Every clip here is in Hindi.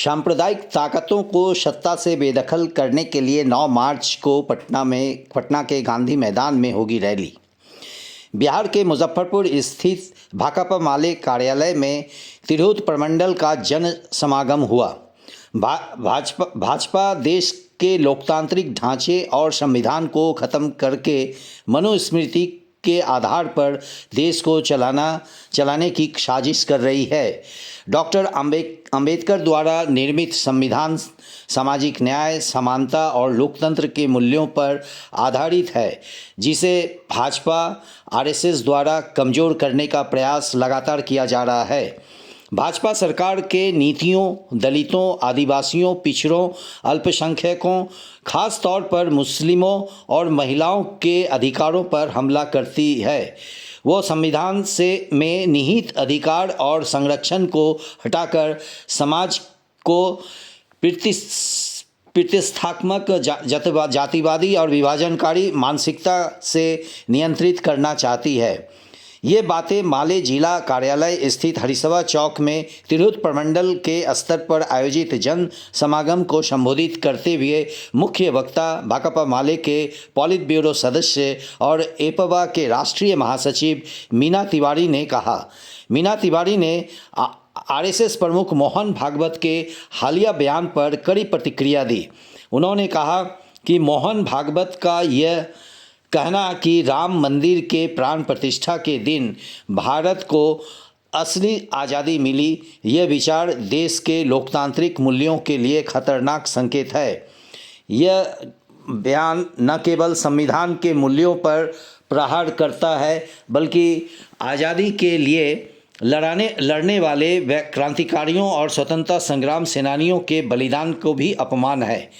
सांप्रदायिक ताकतों को सत्ता से बेदखल करने के लिए 9 मार्च को पटना के गांधी मैदान में होगी रैली। बिहार के मुजफ्फरपुर स्थित भाकपा माले कार्यालय में तिरहुत प्रमंडल का जन समागम हुआ। भाजपा देश के लोकतांत्रिक ढांचे और संविधान को खत्म करके मनुस्मृति के आधार पर देश को चलाने की साजिश कर रही है। डॉक्टर अंबेडकर द्वारा निर्मित संविधान सामाजिक न्याय, समानता और लोकतंत्र के मूल्यों पर आधारित है, जिसे भाजपा आरएसएस द्वारा कमज़ोर करने का प्रयास लगातार किया जा रहा है। भाजपा सरकार के नीतियों दलितों, आदिवासियों, पिछड़ों, अल्पसंख्यकों, खास तौर पर मुस्लिमों और महिलाओं के अधिकारों पर हमला करती है। वो संविधान में निहित अधिकार और संरक्षण को हटाकर समाज को प्रतिष्ठात्मक जातिवादी और विभाजनकारी मानसिकता से नियंत्रित करना चाहती है। ये बातें माले जिला कार्यालय स्थित हरिसभा चौक में तिरहुत प्रमंडल के स्तर पर आयोजित जन समागम को संबोधित करते हुए मुख्य वक्ता भाकपा माले के पॉलिट ब्यूरो सदस्य और एपवा के राष्ट्रीय महासचिव मीना तिवारी ने कहा। मीना तिवारी ने आरएसएस प्रमुख मोहन भागवत के हालिया बयान पर कड़ी प्रतिक्रिया दी। उन्होंने कहा कि मोहन भागवत का यह कहना कि राम मंदिर के प्राण प्रतिष्ठा के दिन भारत को असली आज़ादी मिली, यह विचार देश के लोकतांत्रिक मूल्यों के लिए खतरनाक संकेत है। यह बयान न केवल संविधान के मूल्यों पर प्रहार करता है, बल्कि आज़ादी के लिए लड़ने वाले क्रांतिकारियों और स्वतंत्रता संग्राम सेनानियों के बलिदान को भी अपमान है।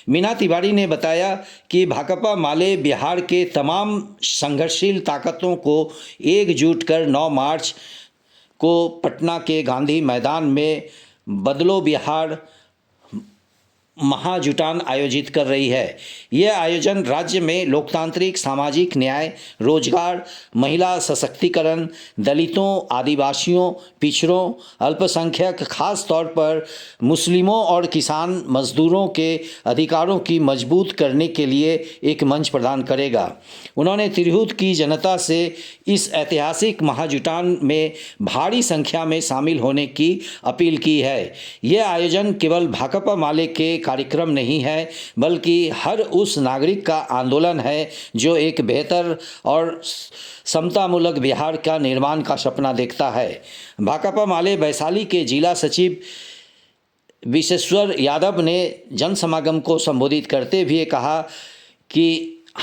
मीना तिवारी ने बताया कि भाकपा माले बिहार के तमाम संघर्षशील ताकतों को एकजुट कर 9 मार्च को पटना के गांधी मैदान में बदलो बिहार महाजुटान आयोजित कर रही है। यह आयोजन राज्य में लोकतांत्रिक, सामाजिक न्याय, रोजगार, महिला सशक्तिकरण, दलितों, आदिवासियों, पिछड़ों, अल्पसंख्यक, खास तौर पर मुस्लिमों और किसान मजदूरों के अधिकारों की मजबूत करने के लिए एक मंच प्रदान करेगा। उन्होंने तिरहुत की जनता से इस ऐतिहासिक महाजुटान में भारी संख्या में शामिल होने की अपील की है। यह आयोजन केवल भाकपा माले के कार्यक्रम नहीं है, बल्कि हर उस नागरिक का आंदोलन है जो एक बेहतर और समतामूलक बिहार का निर्माण का सपना देखता है। भाकपा माले वैशाली के जिला सचिव विश्वेश्वर यादव ने जनसमागम को संबोधित करते हुए कहा कि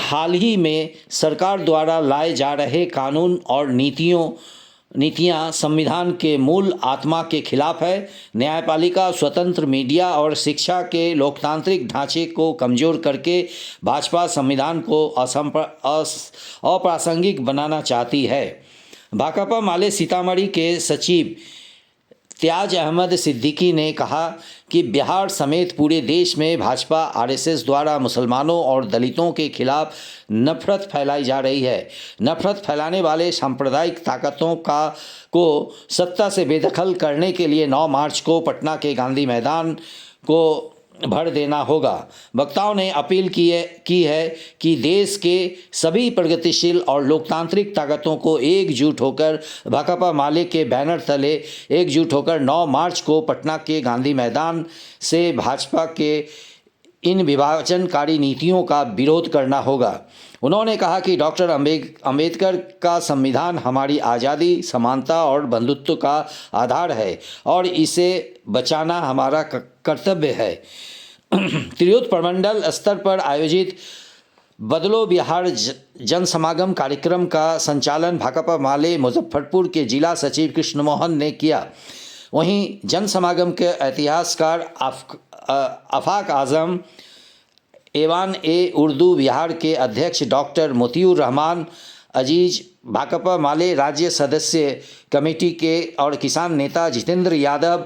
हाल ही में सरकार द्वारा लाए जा रहे कानून और नीतियाँ संविधान के मूल आत्मा के खिलाफ है। न्यायपालिका, स्वतंत्र मीडिया और शिक्षा के लोकतांत्रिक ढांचे को कमज़ोर करके भाजपा संविधान को अप्रासंगिक बनाना चाहती है। भाकपा माले सीतामढ़ी के सचिव त्याज अहमद सिद्दीकी ने कहा कि बिहार समेत पूरे देश में भाजपा आरएसएस द्वारा मुसलमानों और दलितों के खिलाफ नफरत फैलाई जा रही है। नफरत फैलाने वाले सांप्रदायिक ताकतों को सत्ता से बेदखल करने के लिए 9 मार्च को पटना के गांधी मैदान को भर देना होगा। वक्ताओं ने अपील की है कि देश के सभी प्रगतिशील और लोकतांत्रिक ताकतों को एकजुट होकर भाकपा माले के बैनर तले एकजुट होकर 9 मार्च को पटना के गांधी मैदान से भाजपा के इन विभाजनकारी नीतियों का विरोध करना होगा। उन्होंने कहा कि डॉक्टर अंबेडकर का संविधान हमारी आज़ादी, समानता और बंधुत्व का आधार है और इसे बचाना हमारा कर्तव्य है। तिरहुत प्रमंडल स्तर पर आयोजित बदलो बिहार जन समागम कार्यक्रम का संचालन भाकपा माले मुजफ्फरपुर के जिला सचिव कृष्ण मोहन ने किया। वहीं जन समागम के इतिहासकार आफाक आजम एवान उर्दू बिहार के अध्यक्ष डॉक्टर मोतियुर रहमान अजीज, भाकपा माले राज्य सदस्य कमेटी के और किसान नेता जितेंद्र यादव,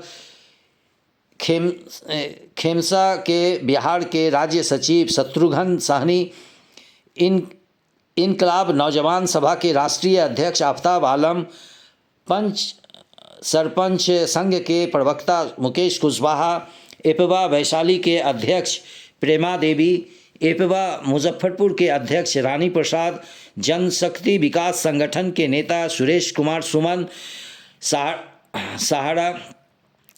खेमसा के बिहार के राज्य सचिव शत्रुघ्न साहनी, इनकलाब नौजवान सभा के राष्ट्रीय अध्यक्ष आफ्ताब आलम, पंच सरपंच संघ के प्रवक्ता मुकेश कुशवाहा, इपवा वैशाली के अध्यक्ष प्रेमा देवी, इपवा मुजफ्फरपुर के अध्यक्ष रानी प्रसाद, जनशक्ति विकास संगठन के नेता सुरेश कुमार सुमन, सहारा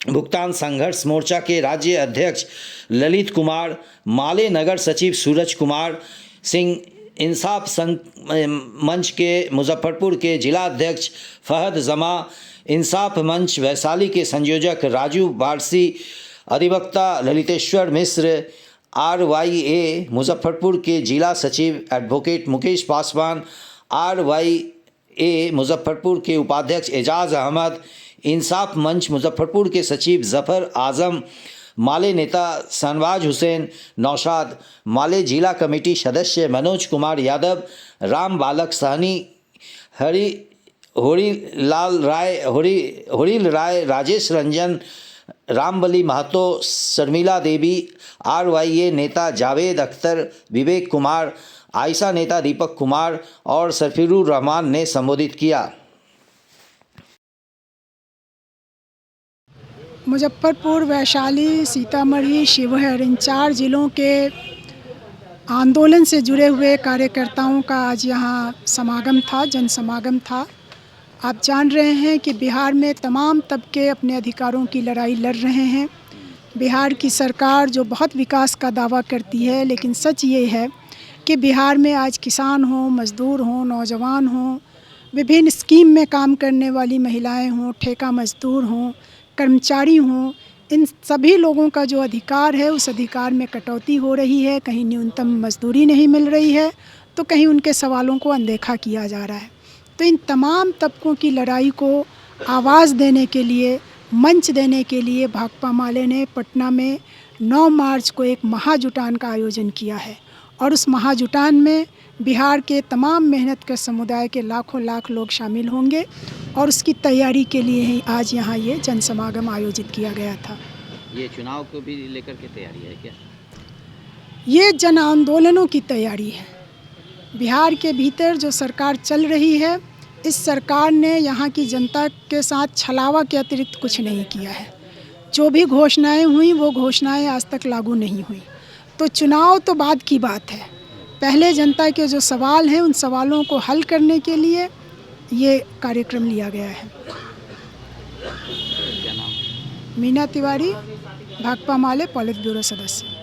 भुगतान संघर्ष मोर्चा के राज्य अध्यक्ष ललित कुमार, माले नगर सचिव सूरज कुमार सिंह, इंसाफ मंच के मुजफ्फरपुर के जिला अध्यक्ष फहद जमा, इंसाफ मंच वैशाली के संयोजक राजू बारसी, अधिवक्ता ललितेश्वर मिश्र, RYA मुजफ्फरपुर के जिला सचिव एडवोकेट मुकेश पासवान, RYA मुजफ्फरपुर के उपाध्यक्ष एजाज अहमद, इंसाफ मंच मुजफ्फरपुर के सचिव जफ़र आजम, माले नेता शहनवाज हुसैन नौशाद, माले जिला कमेटी सदस्य मनोज कुमार यादव, राम बालक सहनी, होरील राय, राजेश रंजन, रामबली महतो, शर्मिला देवी, RYA नेता जावेद अख्तर, विवेक कुमार, आयशा नेता दीपक कुमार और सरफिरुर रहमान ने संबोधित किया। मुजफ्फरपुर, वैशाली, सीतामढ़ी, शिवहर इन 4 ज़िलों के आंदोलन से जुड़े हुए कार्यकर्ताओं का आज यहाँ समागम था, जन समागम था। आप जान रहे हैं कि बिहार में तमाम तबके अपने अधिकारों की लड़ाई लड़ रहे हैं। बिहार की सरकार जो बहुत विकास का दावा करती है, लेकिन सच ये है कि बिहार में आज किसान हों, मज़दूर हों, नौजवान हों, विभिन्न स्कीम में काम करने वाली महिलाएं हों, ठेका मज़दूर हों, कर्मचारी हों, इन सभी लोगों का जो अधिकार है उस अधिकार में कटौती हो रही है। कहीं न्यूनतम मजदूरी नहीं मिल रही है तो कहीं उनके सवालों को अनदेखा किया जा रहा है। तो इन तमाम तबकों की लड़ाई को आवाज़ देने के लिए, मंच देने के लिए भाकपा माले ने पटना में 9 मार्च को एक महाजुटान का आयोजन किया है और उस महाजुटान में बिहार के तमाम मेहनत कर समुदाय के लाखों लाख लोग शामिल होंगे और उसकी तैयारी के लिए ही आज यहाँ ये जनसमागम आयोजित किया गया था। ये चुनाव को भी लेकर के तैयारी है क्या? ये जन आंदोलनों की तैयारी है। बिहार के भीतर जो सरकार चल रही है, इस सरकार ने यहाँ की जनता के साथ छलावा के अतिरिक्त कुछ नहीं किया है। जो भी घोषणाएं हुई वो घोषणाएं आज तक लागू नहीं हुई। तो चुनाव तो बाद की बात है, पहले जनता के जो सवाल हैं उन सवालों को हल करने के लिए ये कार्यक्रम लिया गया है। क्या नाम? मीना तिवारी, भाकपा माले पॉलिट ब्यूरो सदस्य।